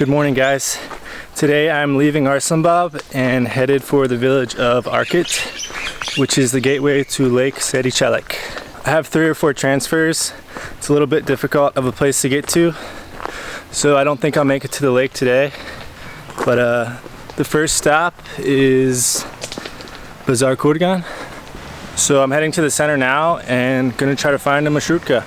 Good morning, guys. Today I'm leaving Arslanbab and headed for the village of Arkit, which is the gateway to Lake Sary-Chelek. I have 3 or 4 transfers. It's a little bit difficult of a place to get to, so I don't think I'll make it to the lake today. But the first stop is Bazar Kurgan. So I'm heading to the center now and gonna try to find a marshrutka.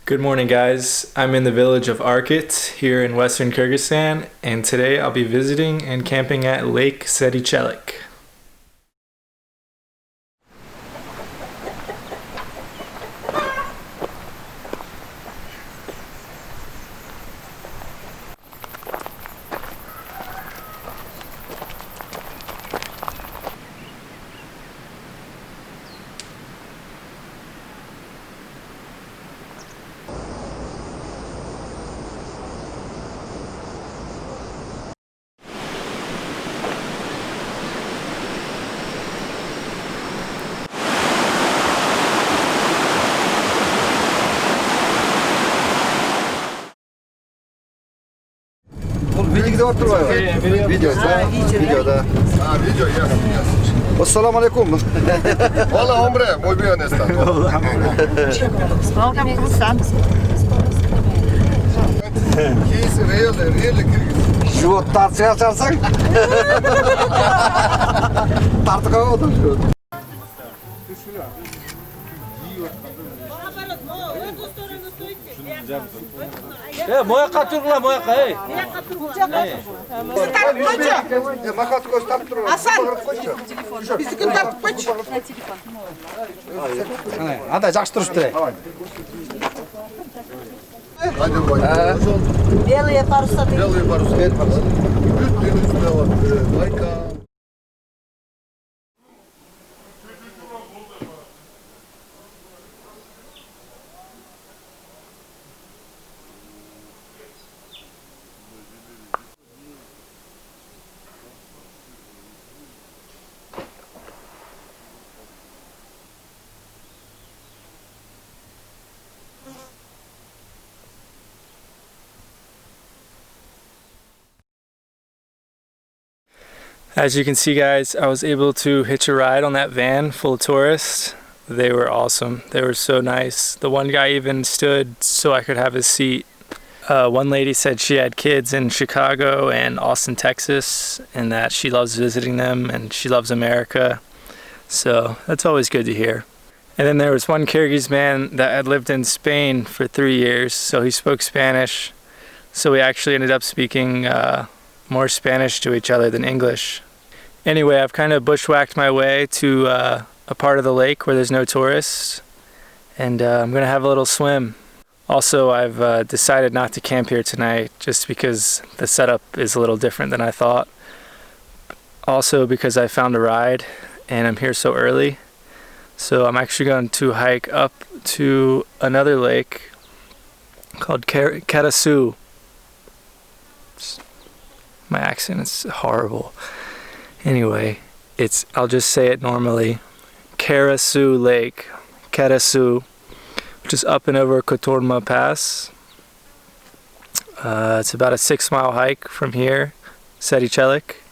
Good morning, guys. I'm in the village of Arkit here in western Kyrgyzstan, and today I'll be visiting and camping at Lake Sary-Chelek. Video ya. Assalamu alaikum. Hola, hombre, muy bien está. He's really Kyrgyz. Живот тарция çalsan. Tartıka otur şu. Moya katurla moya kay. Makat koştap durur. Hasan. Bizi tartıp koç. Anda жақсы тұрып тұр. Белые паруса. Белые паруса. As you can see, guys, I was able to hitch a ride on that van full of tourists. They were awesome. They were so nice. The one guy even stood so I could have his seat. One lady said she had kids in Chicago and Austin, Texas, and that she loves visiting them and she loves America. So that's always good to hear. And then there was one Kyrgyz man that had lived in Spain for 3 years, so he spoke Spanish. So we actually ended up speaking more Spanish to each other than English. Anyway, I've kind of bushwhacked my way to a part of the lake where there's no tourists, and I'm gonna have a little swim. Also, I've decided not to camp here tonight just because the setup is a little different than I thought. Also because I found a ride and I'm here so early. So I'm actually going to hike up to another lake called Kara-Suu. My accent is horrible. Anyway, I'll just say it normally. Kara-Suu Lake, Kara-Suu, which is up and over Kotorma Pass. It's about a 6-mile hike from here, Sary-Chelek.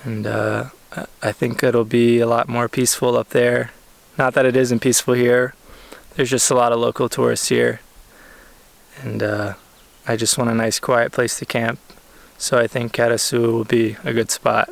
And I think it'll be a lot more peaceful up there. Not that it isn't peaceful here. There's just a lot of local tourists here. And I just want a nice quiet place to camp. So I think Kara-Suu will be a good spot.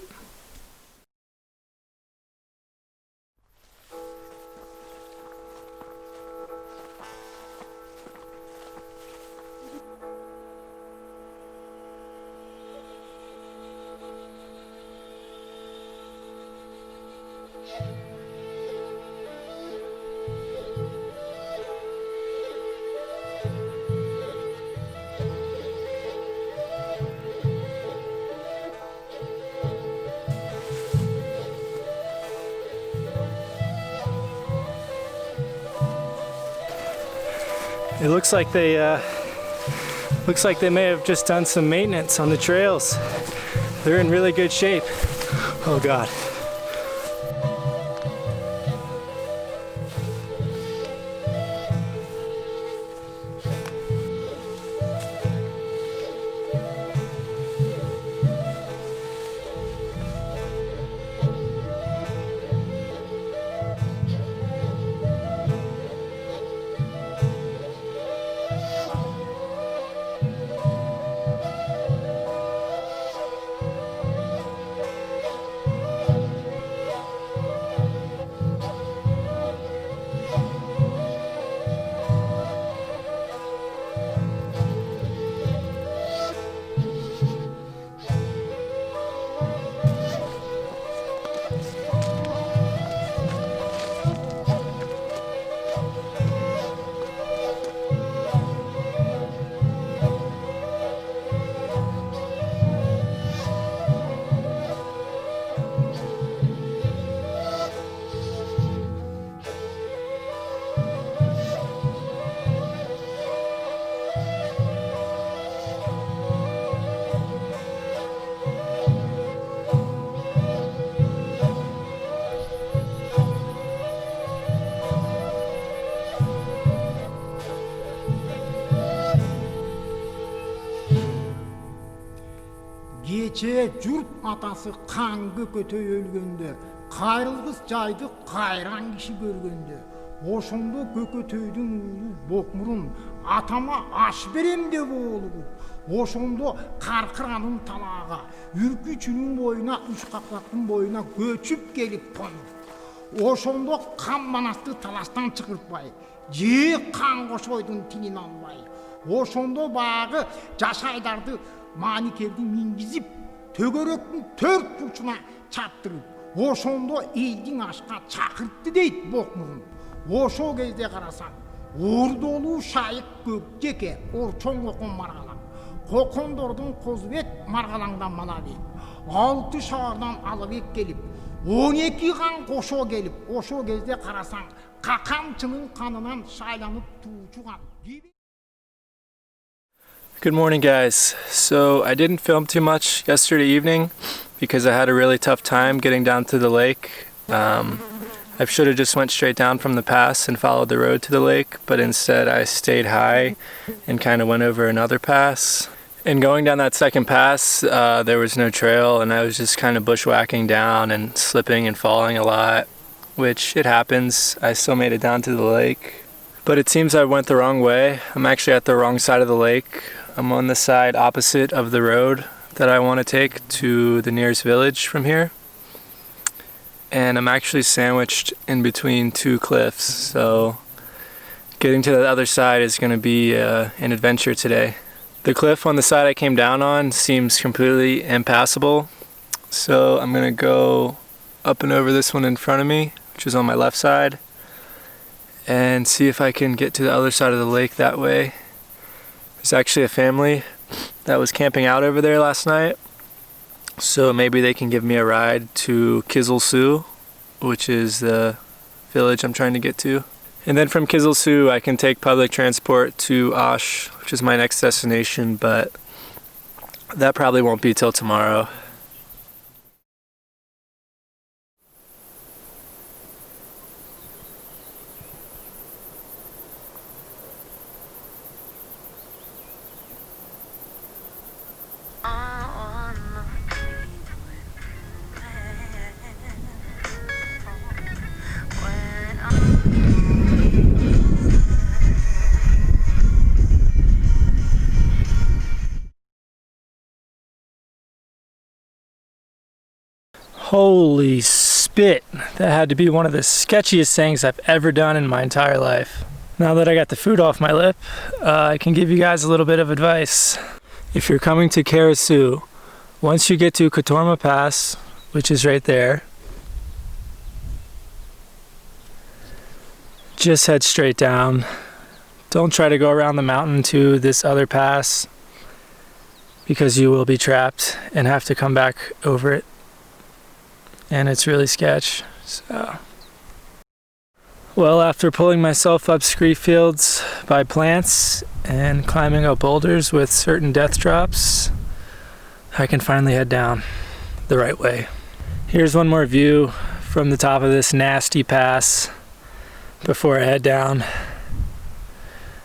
It looks like they may have just done some maintenance on the trails. They're in really good shape. Oh God. Geçe jurt atası kanғы көтөй өлгөндө, кайрылгыс жайды кайран киши көргөндө, ошондо көкөтөйдүн уулу бокмурун атама аш берем деп оолугуп, ошондо каркыранын талаага, үркүчүнүн боюна, учкаклактын боюна көчүп келип конуп, ошондо кан манасты талаштан чыгыртпай, же кан кошойдун тинин албай, ошондо багы жашайдарды Маникелди мингизип, төгөрөктүн 4 бурчуна чаптырып, ошондо элдин ашка чакыртты дейт бокмурун. Ошо кезде карасаң, ордолуу шайык көкжеке, орчоң кокон маргалаң. Кокондордун козбет маргалаңдан малабек. 6 шаардан алыбек келип, 12 кан кошо келип, ошо кезде карасаң, какамчынын канынан шайланып туучу кан. Good morning, guys. So I didn't film too much yesterday evening because I had a really tough time getting down to the lake. I should have just went straight down from the pass and followed the road to the lake, but instead I stayed high and kind of went over another pass. And going down that second pass, there was no trail and I was just kind of bushwhacking down and slipping and falling a lot, which it happens. I still made it down to the lake. But it seems I went the wrong way. I'm actually at the wrong side of the lake. I'm on the side opposite of the road that I want to take to the nearest village from here. And I'm actually sandwiched in between 2 cliffs, so getting to the other side is going to be an adventure today. The cliff on the side I came down on seems completely impassable, so I'm going to go up and over this one in front of me, which is on my left side, and see if I can get to the other side of the lake that way. There's actually a family that was camping out over there last night, so maybe they can give me a ride to Kyrgyzstan, which is the village I'm trying to get to. And then from Kyrgyzstan I can take public transport to Osh, which is my next destination, but that probably won't be till tomorrow. Holy spit, that had to be one of the sketchiest things I've ever done in my entire life. Now that I got the food off my lip, I can give you guys a little bit of advice. If you're coming to Kara-Suu, once you get to Kotorma Pass, which is right there, just head straight down. Don't try to go around the mountain to this other pass because you will be trapped and have to come back over it. And it's really sketch, so. Well, after pulling myself up scree fields by plants and climbing up boulders with certain death drops, I can finally head down the right way. Here's one more view from the top of this nasty pass before I head down.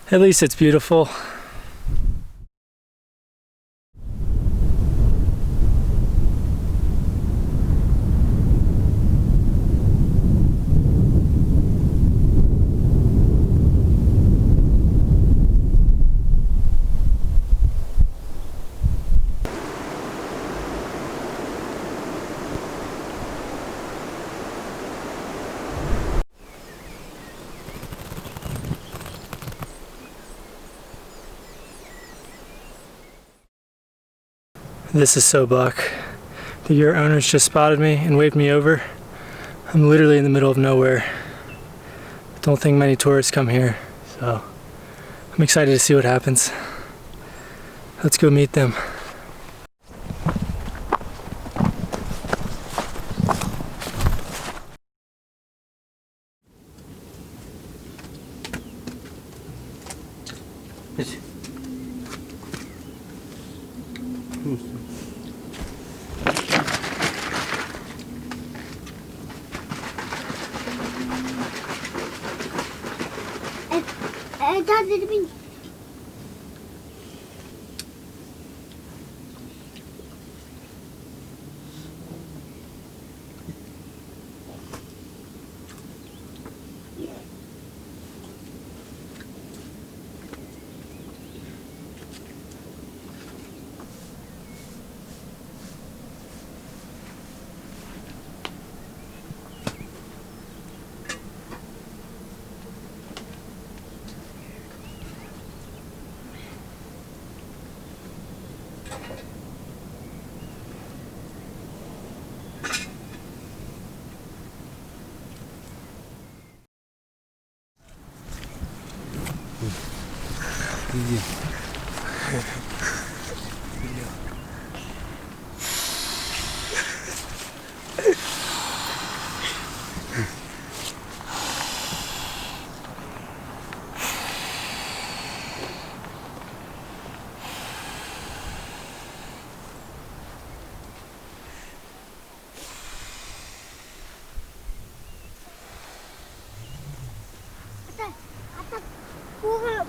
At least it's beautiful. This is so buck. The yurt owners just spotted me and waved me over. I'm literally in the middle of nowhere. Don't think many tourists come here, so I'm excited to see what happens. Let's go meet them.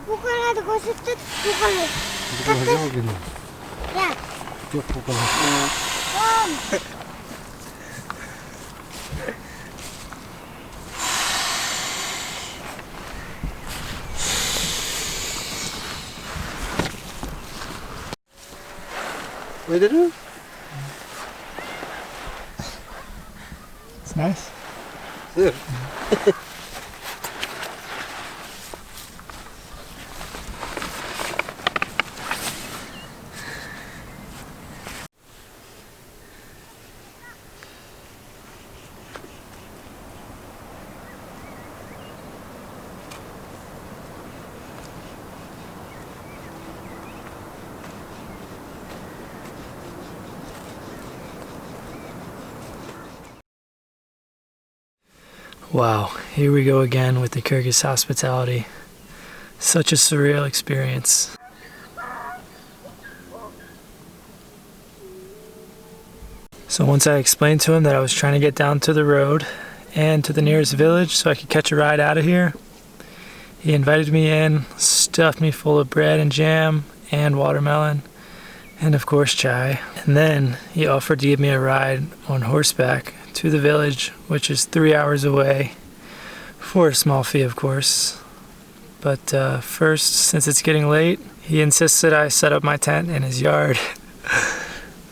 Bukan ada gosip tuh, bukan. Ya. What did you do? It's nice. Good. Wow, here we go again with the Kyrgyz hospitality. Such a surreal experience. So once I explained to him that I was trying to get down to the road and to the nearest village so I could catch a ride out of here, he invited me in, stuffed me full of bread and jam and watermelon, and of course chai. And then he offered to give me a ride on horseback to the village, which is 3 hours away, for a small fee of course. But first, since it's getting late, he insisted I set up my tent in his yard.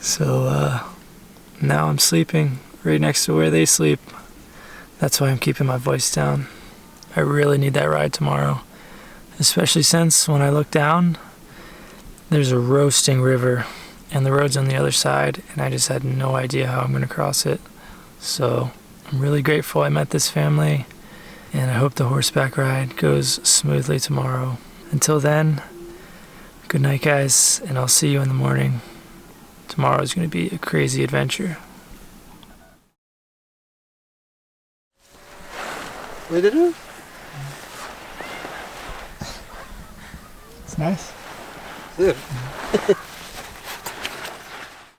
So now I'm sleeping right next to where they sleep. That's why I'm keeping my voice down. I really need that ride tomorrow, especially since when I look down, there's a roasting river and the road's on the other side, and I just had no idea how I'm going to cross it. So I'm really grateful I met this family, and I hope the horseback ride goes smoothly tomorrow. Until then, good night guys, and I'll see you in the morning. Tomorrow is going to be a crazy adventure. What did you do? It's nice. Sır.